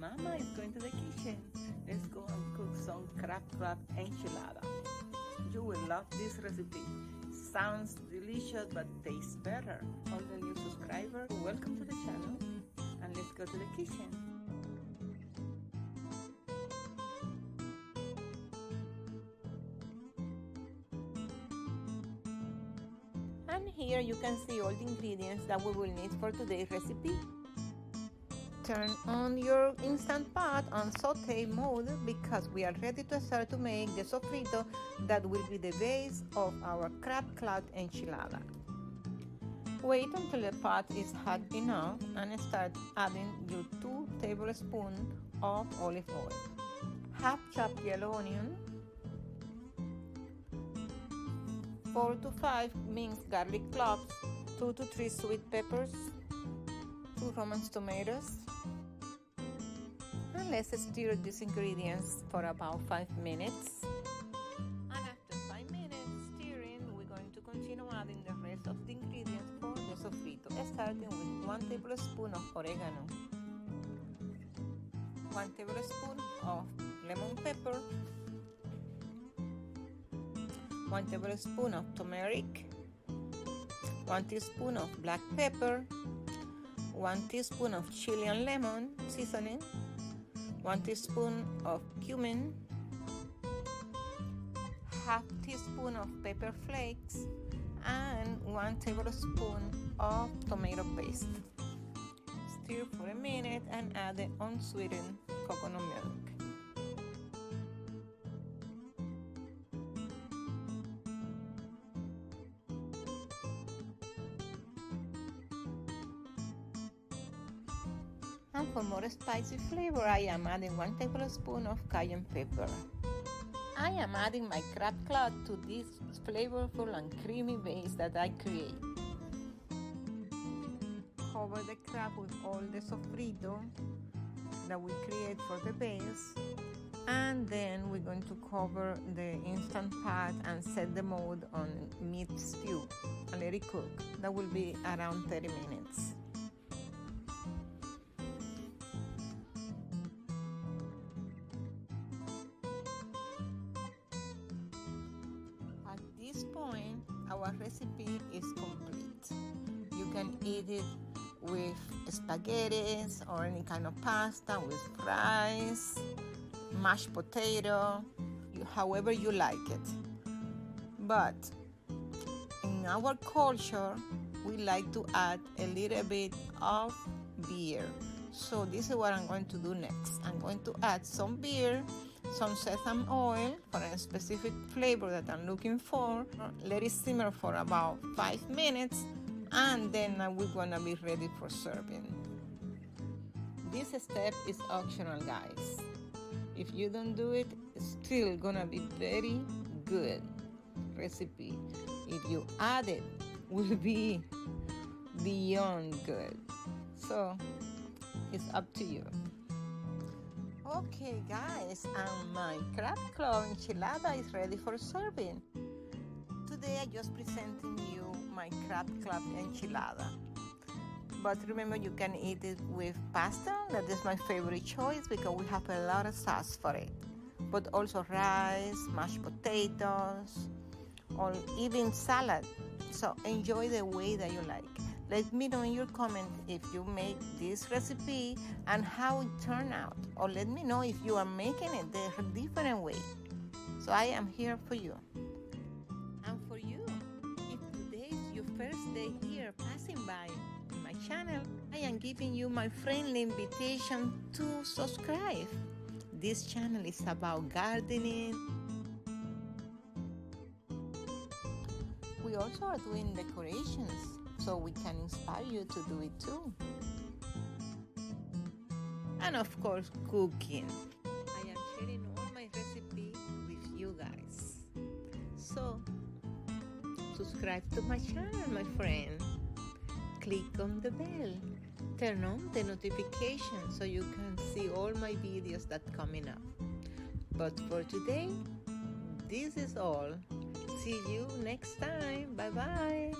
Mama is going to the kitchen. Let's go and cook some crab claw enchilada. You will love this recipe. Sounds delicious but tastes better. All the new subscribers, welcome to the channel and let's go to the kitchen. And here you can see all the ingredients that we will need for today's recipe. Turn on your Instant Pot on saute mode because we are ready to start to make the sofrito that will be the base of our crab claw enchilada. Wait until the pot is hot enough and start adding your 2 tablespoons of olive oil, half chopped yellow onion, 4 to 5 minced garlic cloves, 2 to 3 sweet peppers, 2 Roman tomatoes, and let's stir these ingredients for about 5 minutes. And after 5 minutes stirring, we're going to continue adding the rest of the ingredients for the sofrito, starting with 1 tablespoon of oregano, 1 tablespoon of lemon pepper, 1 tablespoon of turmeric, 1 teaspoon of black pepper, 1 teaspoon of chili and lemon seasoning, 1 teaspoon of cumin, half teaspoon of pepper flakes, and 1 tablespoon of tomato paste. Stir for a minute and add the unsweetened coconut milk. And for more spicy flavor, I am adding 1 tablespoon of Cajun pepper. I am adding my crab claw to this flavorful and creamy base that I create. Cover the crab with all the sofrito that we create for the base. And then we're going to cover the Instant Pot and set the mode on mid stew and let it cook. That will be around 30 minutes. At this point, our recipe is complete. You can eat it with spaghetti or any kind of pasta, with rice, mashed potato, however you like it. But in our culture, we like to add a little bit of beer. So this is what I'm going to do next. I'm going to add some beer, some sesame oil for a specific flavor that I'm looking for. Let it simmer for about 5 minutes and then we're gonna be ready for serving. This step is optional, guys. If you don't do it, it's still gonna be very good recipe. If you add it, will be beyond good. So it's up to you. Okay guys, and my crab claw enchilada is ready for serving. Today I'm just presenting you my crab claw enchilada. But remember, you can eat it with pasta. That is my favorite choice because we have a lot of sauce for it. But also rice, mashed potatoes, or even salad. So enjoy the way that you like. Let me know in your comment if you make this recipe and how it turned out. Or let me know if you are making it the different way. So I am here for you. And for you, if today is your first day here passing by my channel, I am giving you my friendly invitation to subscribe. This channel is about gardening. We also are doing decorations, so we can inspire you to do it too. And of course, cooking. I am sharing all my recipes with you guys. So, subscribe to my channel, my friend. Click on the bell. Turn on the notification so you can see all my videos that coming up. But for today, this is all. See you next time. Bye bye.